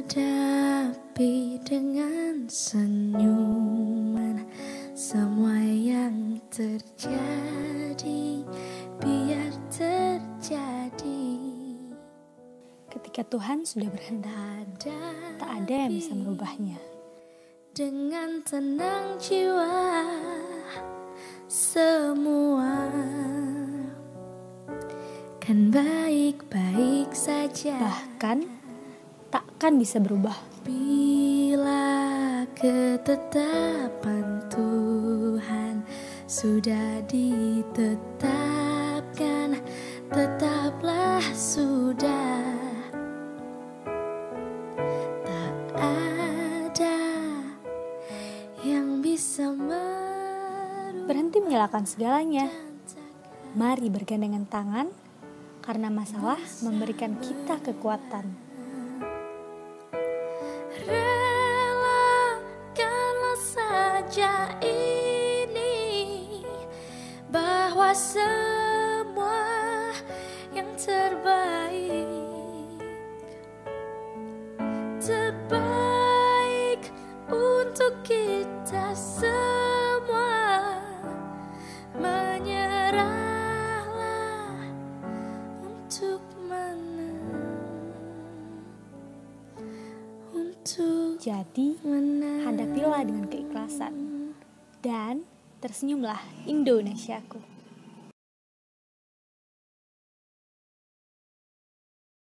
hadapi dengan senyuman semua yang terjadi, biar terjadi. Ketika Tuhan sudah berkehendak, tak ada yang bisa merubahnya. Dengan tenang jiwa, semua kan baik-baik saja. Bahkan takkan bisa berubah bila ketetapan Tuhan sudah ditetapkan, tetaplah sudah. Tak ada yang bisa merubah. Berhenti menyalahkan segalanya. Mari bergandengan tangan, karena masalah memberikan kita kekuatan. Relakanlah saja ini, bahwa semua yang terbaik untuk kita semua. Menyerahlah untuk Jadi, hadapilah dengan keikhlasan dan tersenyumlah Indonesiaku.